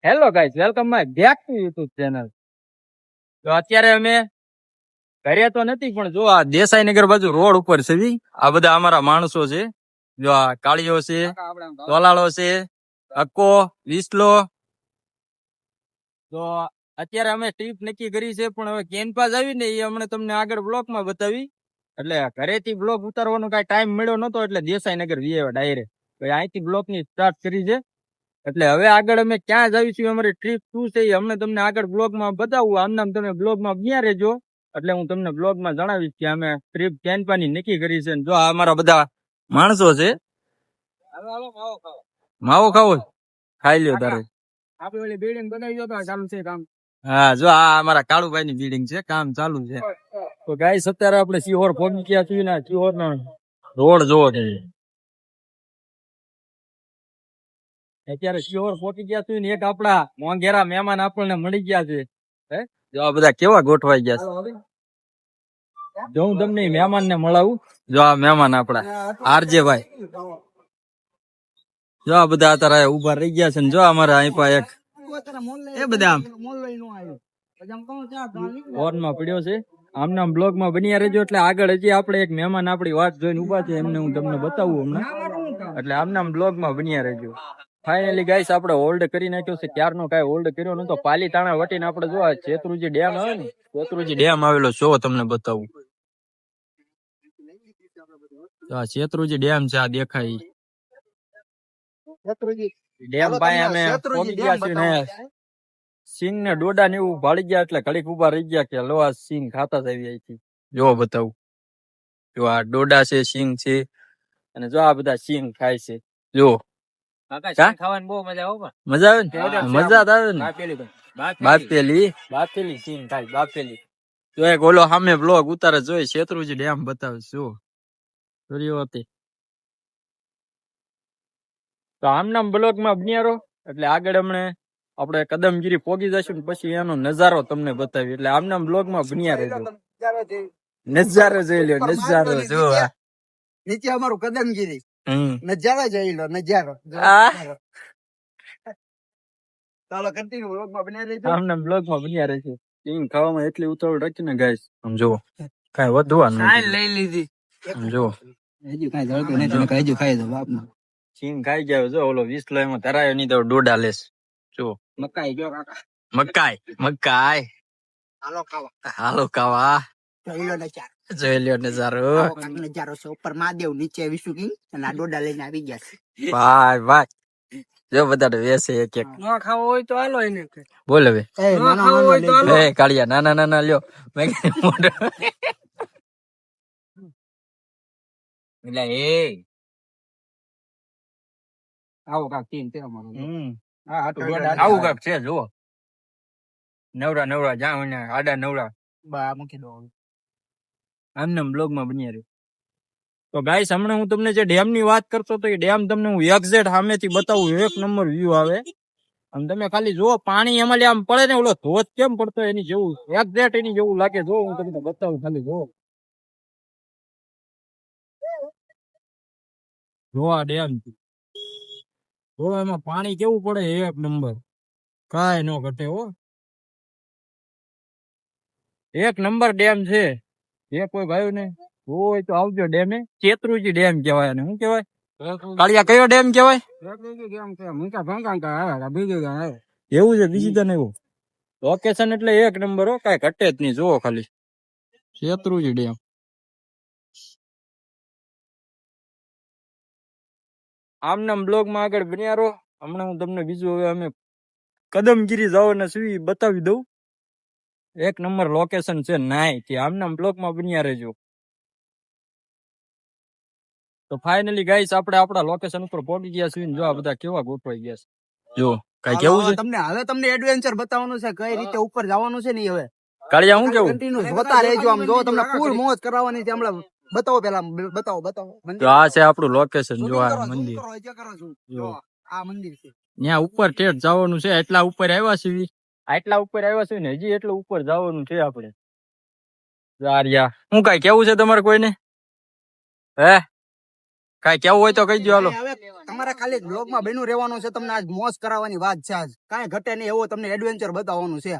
Hello guys, welcome my back to YouTube channel. તો અત્યારે અમે ઘરે તો નથી, પણ જો આ દેસાઈનગર બાજુ રોડ ઉપર છે. આ બધા અમારા માણસો છે. જો આ કાળીઓ છે, તોલાળો છે, અક્કો, વિસલો. તો અત્યારે અમે ટ્રીપ નક્કી કરી છે, પણ હવે કેનપાસ આવી ને એ અમને તમને આગળ બ્લોકમાં બતાવી. એટલે ઘરેથી બ્લોક ઉતારવાનો કઈ ટાઈમ મળ્યો નતો, એટલે દેસાઈનગર વી ડાયરેક્ટ અહીંથી બ્લોક ની સ્ટાર્ટ કરી છે. એટલે હવે આગળ અમે ક્યાં જઈશું, અમારી ટ્રીપ શું છે, અમને તમને આગળ બ્લોગમાં બતાવું. આમ તમે બ્લોગમાં ક્યાં રહેજો, એટલે હું તમને બ્લોગમાં જણાવીશ કે અમે ટ્રીપ કેનપાની નક્કી કરી છે. જો આ અમારા બધા માણસો છે. માવો ખાવો ખાઈ લ્યો તારે. આપડે ઓલી બિલ્ડિંગ બનાવી દો, ચાલુ છે કામ. હા, જો આ અમારા કાળુભાઈ ની બિલ્ડિંગ છે, કામ ચાલુ છે. તો ગાઈસ, અત્યારે આપણે સિહોર પહોંચી ગયા છીએ ને સિહોર નો રોડ જોવો છે. અત્યારે શિહોર પહોંચી ગયા છે ને એક આપડા મોંઘેરા મહેમાન આપણને મળી ગયા છે. જો આ બધા કેવા ગોઠવાઈ ગયા છે. જો હું તમને મહેમાન ને મળાવું. જો આ મહેમાન આપડા આરજે ભાઈ. જો આ બધા અત્યારે ઉભા રહી ગયા છે ને જો અમારા અહીં પા એક એ બધા ઓરમાં પડ્યો છે. આમના બ્લોગ માં બન્યા રહેજો, એટલે આગળ હજી આપણે એક મહેમાન આપણી વાત જોઈને ઉભા છે, એમને હું તમને બતાવું હમણાં. એટલે આમના બ્લોગ માં બન્યા રહેજો. ફાઇનલી ગાઈસ, આપણે હોલ્ડ કરી નાખ્યો છે. ક્યારનો કઈ હોલ્ડ કર્યો નતો. પાલીતાણા વટીને આપણે જો શેત્રુંજી ડેમ આવે ને, શેત્રુંજી ડેમ આવેલો છો તમને બતાવું. શેત્રુંજી ડેમ છે, આ દેખાય ડેમ પાસે અમે પહોંચી ગયા છીએ ને સિંગ ને ડોડા ને એવું ભાળી ગયા, એટલે ઘડીક ઉભા રહી ગયા કે લો આ સિંગ ખાતા જ આવી અહીંથી. જો બતાવું, જો આ ડોડા છે, સિંગ છે, અને જો આ બધા સિંગ ખાય છે. જો ખાવાની બહુ મજા આવે. મજા આવે ને, મજા આવે ને. બાફેલી સિંગ ખાય, બાફેલી. જો એક ઓલો સામે બ્લોગ ઉતારે જોઈ શેત્રુંજી ડેમ બતાવે જો હતી. તો આમના બ્લોગ માં બન્યા રહો, એટલે આગળ હમણે આપણે કદમગીરી પોગી જશું, પછી એનો નજારો તમને બતાવી. એટલે આમના બ્લોગ માં બન્યા રહેજો. નજારો જોઈ લો, નજારો જો નીચે અમારું કદમગીરી નજારો જોઈ લો, નજારો. ચાલો કન્ટિન્યુ બ્લોગ માં બન્યા રહેજો. આમના બ્લોગ માં બન્યા રહેજો. સિંગ ખાવામાં એટલી ઉતાવળ રાખી ને ગાઈસ, આમ જો કાઈ વધવાનું લઈ લીધી. જો હજી કાઈ જળતું નહીં, તમે હજી ખાઈ દો બાપ માં. સિંગ ખાઈ ગયા. જો ઓલો વિસલો એમાં ધરાયો નહીં તો ડોડા લેસ. જો મકાઈ જો કાકા, મકાઈ મકાઈ. હાલો ખાવા, હાલો ખાવા. જોઈ લો નજારો, જોઈ લ્યો નજારો. નજારો છે. ઉપર મહાદેવ, નીચે વિષ્ણુ કિંગ, અને આ ડોડા લઈને આવી ગયા છે. ભાઈ ભાઈ જો બધા વેસે એક એક. ના ખાવો હોય તો હાલો એને બોલ હવે. એ કાળિયા નાના નાના લ્યો. મેં મોઢો એટલે એ આવો કાક ટીમ તે અમારો. આવું કાક છે. જુઓ નવરા નવરા જાવ ને આડા નવરા બા મૂકી દો. આમને બ્લોગ માં બન્યા રહ્યો. તો ગાઈસ, હમણાં હું તમને જે ડેમ ની વાત કરતો તો એ ડેમ તમને હું એક્ઝેક્ટ સામેથી બતાવું. એક નંબર વ્યૂ આવે. આમ તમે ખાલી જુઓ, પાણી એમાં આમ પડે ને, ઓલો ધોધ કેમ પડતો એની જેવું એક્ઝેક્ટ એની જેવું લાગે. જો હું તમને બતાવું, ખાલી જો આ ડેમ જો એમાં પાણી કેવું પડે. એક નંબર, કાંઈ ન ઘટે હો. એક નંબર ડેમ છે. એ કોઈ ભાઈ ને હોય તો આવજો ડેમે. શેત્રુંજી ડેમ કેવાય. ને શું કેવાય કાળિયા, કયો ડેમ કેવાય? એવું છે, બીજી તો નહીં. લોકેશન એટલે એક નંબર હો, કાંઈ ઘટે જ નહીં. જુઓ ખાલી શેત્રુંજી ડેમ. આમના બ્લોગ માં આગળ બન્યા રહો. હમણાં હું તમને બીજું હવે અમે કદમગીરી જવાના સુધી બતાવી દઉં. એક નંબર લોકેશન છે. નાય કે આમના બ્લોગ માં બન્યા રહેજો. તો ફાઇનલી ગાઈસ, આપણે આપણા લોકેશન ઉપર પહોંચી ગયા છીએ. જો આ બધા કેવા ગોઠવાઈ ગયા છે. જો કઈ કેવું છે તમને? હવે તમને એડવેન્ચર બતાવવાનું છે, કઈ રીતે ઉપર જવાનું છે ને. હવે કાળિયા હું કેવું કન્ટિન્યુ જોતા રહેજો. આમ જો તમને ફૂલ મોજ કરવાની છે. હમણાં બતાવો, પેલા બતાવો. તો આ છે આપણું લોકેશન. જો આ મંદિર, જો આ મંદિર છે. ત્યાં ઉપર ઠેઠ જવાનું છે. એટલા ઉપર આવ્યા છીએ. આટલા ઉપર આવ્યા છે ને હજી એટલું ઉપર જવાનું છે આપણે. હું કઈ કેવું છે તમારે કોઈને? હે કાંઈ કેવું હોય તો કહી દો હાલો. હવે તમારે ખાલી બ્લોગ માં બન્યું રહેવાનું છે. તમને આજ મોજ કરાવવાની વાત છે. આજ કાંઈ ઘટે નહીં એવો તમને એડવેન્ચર બતાવવાનું છે.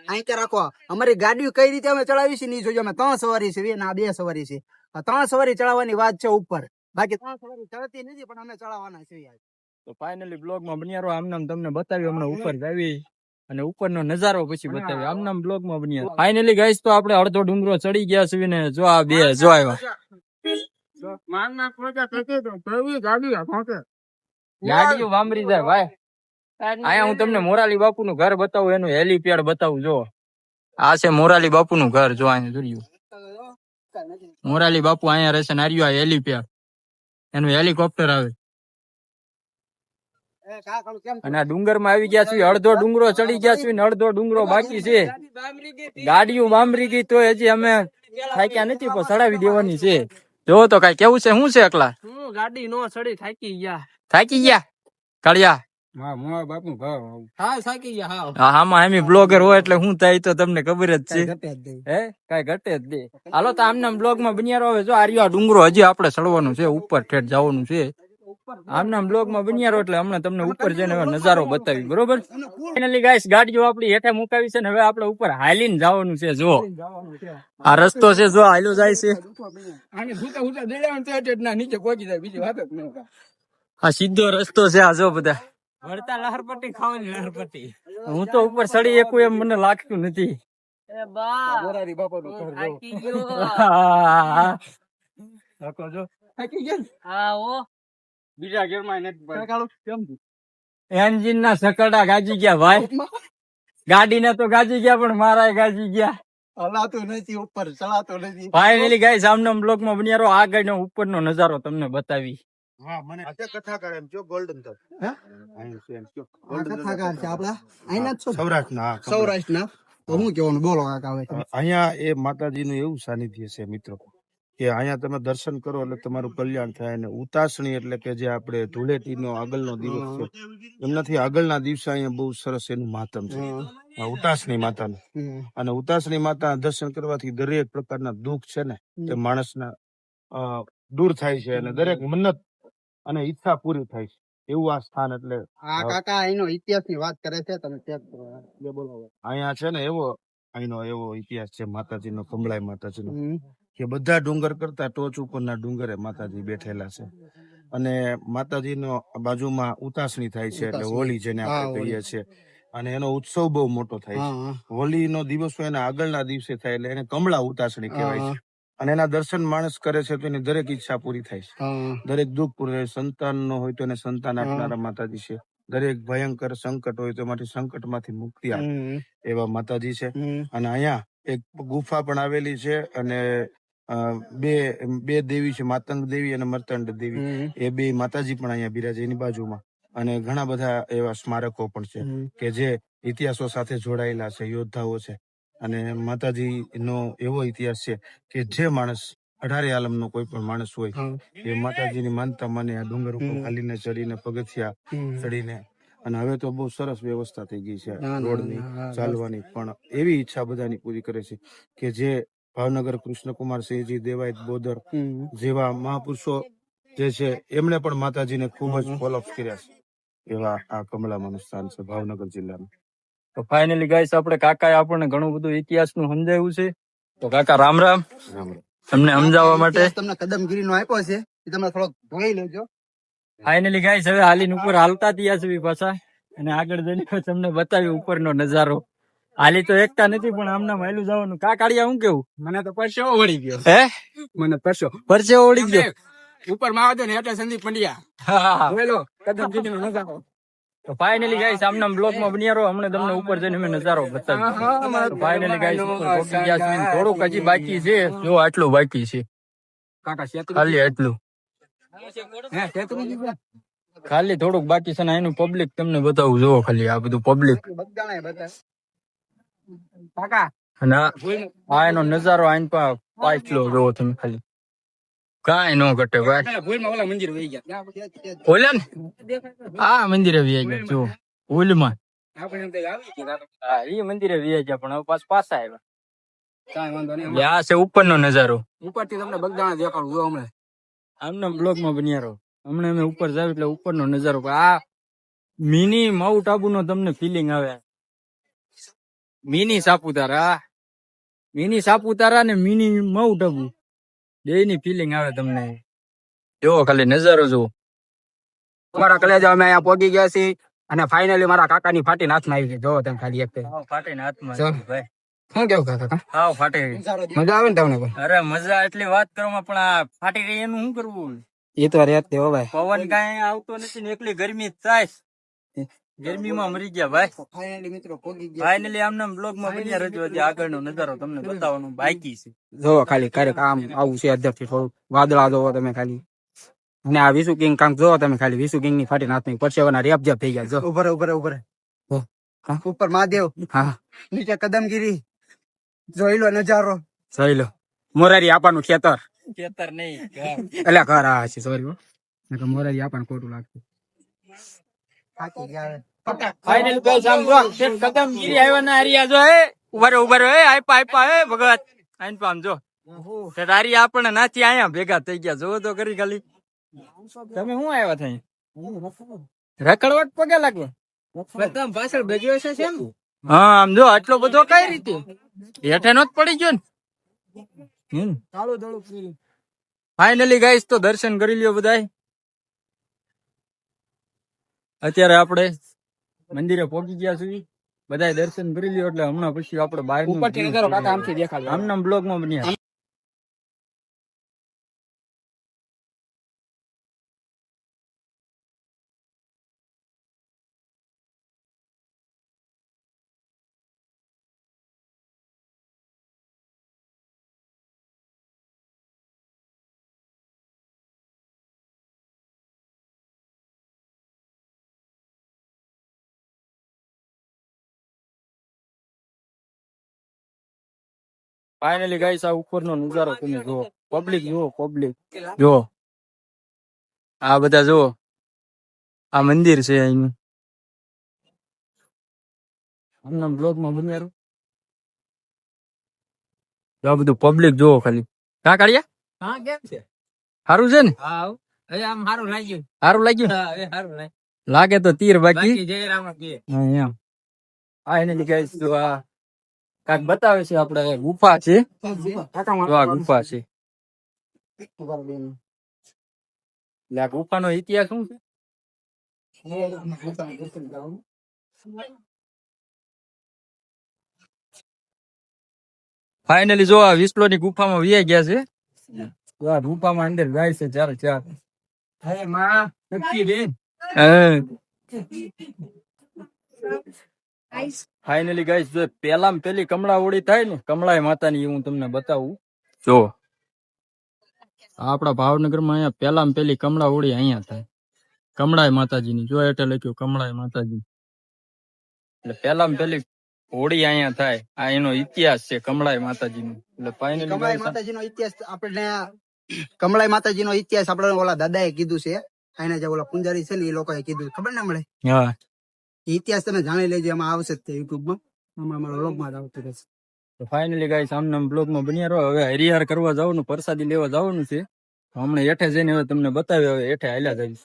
અહીં કે રાખો અમારી ગાડી કઈ રીતે અમે ચડાવી છે નહીં જોજો. અમે 3 સવારી છે ને આ 2 સવારી છે. આ 3 સવારી ચડાવવાની વાત છે ઉપર. બાકી 3 સવારી ચડતી નથી પણ અમે ચડાવવાના છે યાર. તો ફાઇનલી બ્લોગ માં બન્યા રહો. આમ નામ તમને બતાવ્યું હમણાં ઉપર જાવી અને ઉપરનો નજારો પછી બતાવ્યો. આમ નામ બ્લોગ માં બન્યા. ફાઇનલી ગાઈસ તો આપણે અડધો ડુંગરો ચડી ગયા છીએ ને જો આ બે જો આવ્યા. ગાડીઓ વામરી જાય ભાઈ. અહીંયા હું તમને મોરાલી બાપુ નું ઘર બતાવું, એનું હેલીપેડ બતાવું. જો આ છે મોરાલી બાપુ નું ઘર. જો અહીંયા જોયું મોરાલી બાપુ અહીંયા રહેશે ને આ હેલીપેડ, એનું હેલિકોપ્ટર આવે. અને આ ડુંગર માં આવી ગયા છીએ. અડધો ડુંગરો ચડી ગયા છીએ ને અડધો ડુંગરો બાકી છે. ગાડીઓ બામરી ગઈ તો હજી અમે થાક્યા નથી પણ ચડાવી દેવાની છે. જો તો કઈ કેવું છે? શું છે એકલા ગાડી નો ચડી થાકી ગયા. થાકી ગયા કાળિયા? આમાં એમ બ્લોગર હોય એટલે શું થાય તો તમને ખબર જ છે. હે કઈ ઘટે જ દે. હાલો તો આમના બ્લોગ માં બન્યા રહો. જો આ ડુંગરો હજી આપણે ચડવાનું છે, ઉપર ઠેઠ જવાનું છે. આમના બ્લોગ માં બન્યા રહો એટલે હમણાં તમને ઉપર જઈને હવે નજારો બતાવી. બરોબર. ફાઇનલી ગાઈસ ગાડીઓ આપણી હેઠે મુકાવી છે ને હવે આપણે ઉપર હાલીને જવાનું છે. જો આ રસ્તો છે, જો હાલ્યો જાય છે. આ સીધો રસ્તો છે. આ જો બધા વળતા લહરપટ્ટી ખાવાની લહરપટ્ટી. હું તો ઉપર ચડી એકું એમ મને લાગતું નથી. એન્જિન ના સકડા ગાજી ગયા ભાઈ. ગાડી ને તો ગાજી ગયા પણ મારા ગાજી ગયા. હલાતું નથી ઉપર, ચડાતો નથી. ફાઇનલી ગાઈસ આમનો બ્લોગ માં બન્યા રહો. આગળનો ઉપરનો નજારો તમને બતાવી. હા મને કથાકાર એમ જો ગોલ્ડન તક. હે અહીં છે એમ જો કથાકાર છે આપડા અહીંના જ છો? સૌરાષ્ટ્રના. તો હું કહેવાનું બોલો કાકા હવે. અહીંયા એ માતાજીનું એવું સાનિધ્ય છે મિત્રો કે અહીંયા તમે દર્શન કરો એટલે તમારું કલ્યાણ થાય. અને ઉતાસણી એટલે કે જે આપણે ધૂળેટીનો આગળનો દિવસ છે એમનાથી આગળના દિવસે અહીંયા બહુ સરસ એનું મહાત્મ છે ઉતાસણી માતાનું. અને ઉતાસણી માતા દર્શન કરવાથી દરેક પ્રકારના દુઃખ છે ને એ માણસના દૂર થાય છે અને દરેક મન્નત અને ઈચ્છા પૂરી થાય છે એવું આ સ્થાન. એટલે આ કાકા એનો ઇતિહાસ ની વાત કરે છે. તમે ચેક કરો બોલો. અહીંયા છે ને અહીંનો એવો ઇતિહાસ છે માતાજીનો, કમળાઈ માતાજીનો, કે બધા ડુંગર કરતા ટોચ ઉપરના ડુંગરે માતાજી બેઠેલા છે. અને માતાજીનો બાજુમાં ઉતાસણી થાય છે એટલે હોળી જેને આપણે કહીએ છીએ. અને એનો ઉત્સવ બહુ મોટો થાય છે. હોળી નો દિવસ હોય એના આગળના દિવસે થાય એટલે એને કમળા ઉતાસણી કહેવાય છે. અને એના દર્શન માણસ કરે છે તો એની દરેક ઈચ્છા પૂરી થાય છે. દરેક દુઃખ પૂરું થાય. સંતાન નો હોય તો એને સંતાન આપનારા માતાજી છે. દરેક ભયંકર સંકટ હોય તો એમાંથી સંકટ માંથી મુક્તિ આપે એવા માતાજી છે. અને અહીંયા એક ગુફા પણ આવેલી છે અને બે દેવી છે, માતંગ દેવી અને મર્તંડ દેવી. એ બે માતાજી પણ અહીંયા બિરાજે એની બાજુમાં. અને ઘણા બધા એવા સ્મારકો પણ છે કે જે ઇતિહાસો સાથે જોડાયેલા છે, યોદ્ધાઓ છે. અને માતાજી નો એવો ઇતિહાસ છે કે જે માણસ 18 આલમનો કોઈ પણ માણસ હોય એ માતાજીની માનતા માને આ ડુંગર ઉપર ખાલીને ચડીને પગથિયા ચડીને. અને હવે તો બહુ સરસ વ્યવસ્થા થઈ ગઈ છે રોડની, ચાલવાની. પણ એવી ઈચ્છા બધાની પૂરી કરે છે કે જે ભાવનગર કૃષ્ણકુમાર સિંહજી દેવાયત બોદર જેવા મહાપુરુષો જે છે એમણે પણ માતાજીને ખૂબ જ ફોલો કર્યા છે. એવા આ કમલામાનું સ્થાન છે ભાવનગર જિલ્લાનું. તો ફાઇનલી ગાઈસ આપણે કાકાએ આપણને ઘણું બધું ઇતિહાસ નું સમજાવ્યું છે. તો કાકા રામ રામ. તમને સમજાવવા માટે તમને કદમગીરી નો આપ્યો છે એ તમે થોડોક જોઈ લેજો. ફાઇનલી ગાઈસ હવે હાલીને ઉપર હાલતા ત્યાં સુધી પાછા અને આગળ જઈને તમને બતાવ્યું ઉપરનો નજારો. હાલી તો એકતા નથી પણ આમના માયલું જવાનું. કાકાડિયા શું કેવું? મને તો પરસેવો વળી ગયો. હે મને પરસેવો વળી ગયો. ઉપર માં આવતો ને એટલે સંદીપ પંડ્યા. હા બોલો કદમગીરી નો નજારો. તો ફાઇનલી ગાઈસ આમના બ્લોગ માં બન્યા રહો. હમણાં તમને ઉપર જઈને અમે નજારો બતાવ્યો. તો ફાઇનલી ગાઈસ ઉપર પહોંચી ગયા છે. થોડુંક હજી બાકી છે. જો આટલું બાકી છે ખાલી આટલું. ખાલી થોડુંક બાકી છે ને એનું પબ્લિક તમને બતાવું. જોવો ખાલી આ બધું પબ્લિક અને આ એનો નજારો આઈન પાછલો જોવો તમે ખાલી. કાંઈ ન ઘટે ભાઈ. ઓલે ને આ મંદિરે વી ગયા. જો ઓલમાં એ મંદિરે વી ગયા પણ હવે પાછા આવ્યા. કાંઈ વાંધો નહીં. આ છે ઉપરનો નજારો. ઉપરથી તમને બગદાણા દેખાડું જો હમણાં. આમના બ્લોગ માં બન્યા રહો. હમણાં અમે ઉપર જાવ એટલે ઉપરનો નજારો આ મિની માઉન્ટ આબુ નો તમને ફિલિંગ આવે. મિની સાપુતારા ને મિની માઉન્ટ આબુ બે ની ફિલિંગ આવે તમને. જો ખાલી નજારો જો. અમારા કલેજા અમે અહીંયા પહોંચી ગયા છીએ અને ફાઇનલી મારા કાકાની ફાટીને હાથમાં આવી ગઈ. જોવો તમે ખાલી એક ફાટીને હાથમાં ચાલ. ભાઈ શું કેવું કાકા? હાવ ફાટી મજા આવે ને તમને પણ? અરે મજા એટલી વાત કરવામાં પણ આ ફાટી રહી એનું શું કરવું. એ તો રેત તે હો ભાઈ. પવન કાંઈ આવતો નથી ને એકલી ગરમી જ થાય. ગરમીમાં મરી ગયા ભાઈ. ફાઇનલી મિત્રો પહોંચી ગયા. ફાઇનલી આમના બ્લોગ માં બન્યા રહેજો. હજી આગળનો નજારો તમને બતાવવાનું બાકી છે. જોવો ખાલી ક્યારેક આમ આવું છે અધરથી થોડું વાદળા જોવો તમે ખાલી. અને આ વિસુ કિંગ કાંક જોવો તમે ખાલી. વિસુ કિંગ ની ફાટી નાથની પરસેવાના રેપજેપ થઈ ગયા. જો ઉપર મહાદેવ, હા નીચે કદમગીરી, જોઈ લો નજારો. જોઈ લો મોરારી આપાનું ખેતર નહીં એટલે ઘર આ છે. સોરી મોરારી આપાનું ખોટું લાગતું. ફાઇનલ ગાઈસ આમ જો કદમગીરી આવ્યા ના હરિયા જો હે ઉભા રહો આપ્યા હે ભગત આઈન પામ જો તારી આપણે નાથી આયા ભેગા થઈ ગયા. જોવો તો કરી ખાલી. તમે શું આવ્યા થઈ રખડવટ પગે લાગે પાછળ બેજો છે એમ. હા આમ જો આટલો બધો કઈ રીતે હેઠે નો જ પડી ગયો ને. ફાઇનલી ગાઈસ તો દર્શન કરી લ્યો બધાય. અત્યારે આપણે મંદિરે પહોંચી ગયા છીએ. બધાય દર્શન કરી લ્યો એટલે હમણાં પછી આપણે બહાર ઉપરથી નજારો કાકા આમથી દેખાડો. આમના બ્લોગ માં બન્યા. ફાઇનલી ગાઈસ આ ઉપરનો નજારો તમે જુઓ. પબ્લિક જુઓ, પબ્લિક જુઓ. આ બધા જુઓ. આ મંદિર છે અહીંનું. આમના બ્લોગ માં બન્યા. આ બધું પબ્લિક જુઓ ખાલી. કા કાઢ્યા? હા કેમ છે? સારું છે ને? હા આમ સારું લાગ્યું. સારું લાગ્યું? હા સારું લાગે તો તીર બાકી જય રામ કે. હા એમ. ફાઇનલી ગાઈસ જો આ કાક બતાવે છે આપણે ગુફા છે. જો આ ગુફા છે. એટલે આ ગુફાનો ઇતિહાસ શું છે? ફાઇનલી જો આ વિસ્લો ની ગુફામાં વી ગયા છે. જો આ ગુફામાં અંદર જાય છે ચાર. હે માં નક્કી બેન. ફાઇનલી ગાઈસ જો પેલી કમળા ઓળી થાય ને કમળાઈ માતાની હું તમને બતાવું. જો આપણા ભાવનગરમાં અહીંયા પેલી કમળા ઓળી અહીંયા થાય. કમળાઈ માતાજીની જો એટલે લખ્યું કમળાઈ માતાજી. એટલે પેલી હોળી અહીંયા થાય. આ એનો ઇતિહાસ છે કમળાઈ માતાજીનો. એટલે ફાઇનલી કમળાઈ માતાજીનો ઇતિહાસ આપણે કમળાઈ માતાજીનો ઇતિહાસ આપણે ઓલા દાદાએ કીધું છે. આના જે ઓલા પૂંજારી છે ને એ લોકોએ કીધું. ખબર ના મળે? હા ઇતિહાસ તમે જાણી લેજો. એમાં આવશે જ યુટ્યુબમાં. હમણાં મારા વ્લોગમાં જ આવતું રહેશે. તો ફાઇનલી ગાઈસ આમના બ્લોગમાં બન્યા રહો. હવે હરિહર કરવા જવાનું, પ્રસાદી લેવા જવાનું છે. હમણાં હેઠે જઈને હવે તમને બતાવ્યો. હવે હેઠે હાલ્યા જાય.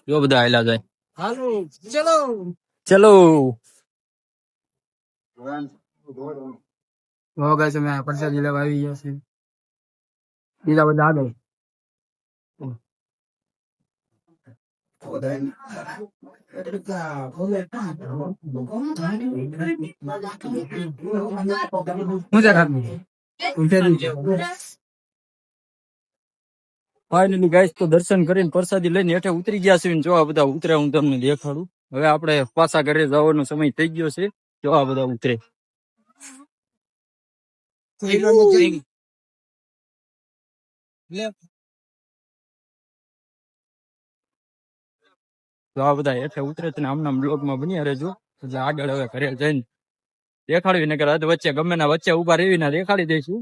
જો બધા હાલ્યા જાય. હાલો ચલો. ગાઈસ અમે પ્રસાદી લેવા આવી ગયા છીએ. બીજા બધા આગળ. ફાઇનલી ગાઈસ તો દર્શન કરીને પ્રસાદી લઈને હેઠે ઉતરી ગયા છે. જો આ બધા ઉતરે હું તમને દેખાડું. હવે આપણે પાછા ઘરે જવાનો સમય થઈ ગયો છે. જો આ બધા ઉતરે. તો આ બધા હેઠે ઉતરે છે ને આમના બ્લોગમાં બન્યા રહેજો. એટલે આગળ હવે ઘરે જઈને દેખાડવી નકર વચ્ચે ગમે ના વચ્ચે ઉભા રેવી ના દેખાડી દઈશું.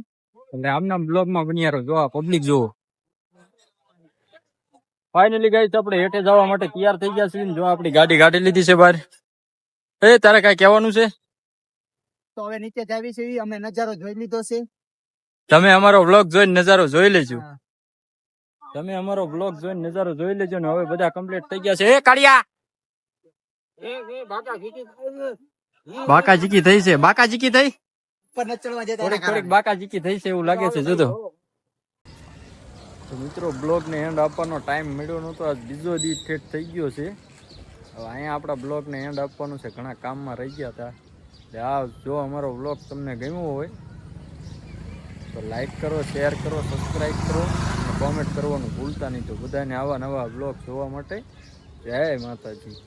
એટલે આમના બ્લોગમાં બન્યા રહો. જો આ પબ્લિક જુઓ. ફાઇનલી ગાઈસ આપણે હેઠે જવા માટે તૈયાર થઈ ગયા છીએ. જો આપણી ગાડી કાઢી લીધી છે બહાર. તારે કઈ કહેવાનું છે? તો હવે નીચે જાવી છે. અમે નજારો જોઈ લીધો છે. તમે અમારો વ્લોગ જોઈને નજારો જોઈ લેજો. તમે અમારો બ્લોગ જોઈને નજારો જોઈ લેજો ને હવે બધા કમ્પ્લીટ થઈ ગયા છે. એ કાળિયા બાકાજીકી થઈ છે, બાકાજીકી થઈ ઉપર નથી ચડવા જતા એના થોડીક કારણે. બાકાજીકી થઈ છે એવું લાગે છે. જોજો તો મિત્રો બ્લોગ ને એન્ડ આપવાનો ટાઈમ મળ્યો નતો, આજ બીજો દી ઠેઠ થઈ ગયો છે. હવે અહીંયા આપણા બ્લોગ ને એન્ડ આપવાનું છે, ઘણા કામમાં રહી ગયા હતા. એટલે આ જો અમારો બ્લોગ તમને ગમ્યો હોય તો લાઈક કરો, શેર કરો, સબસ્ક્રાઈબ કરો અને કોમેન્ટ કરવાનું ભૂલતા નહીં. તો બધાને આવા નવા બ્લોગ જોવા માટે જય માતાજી.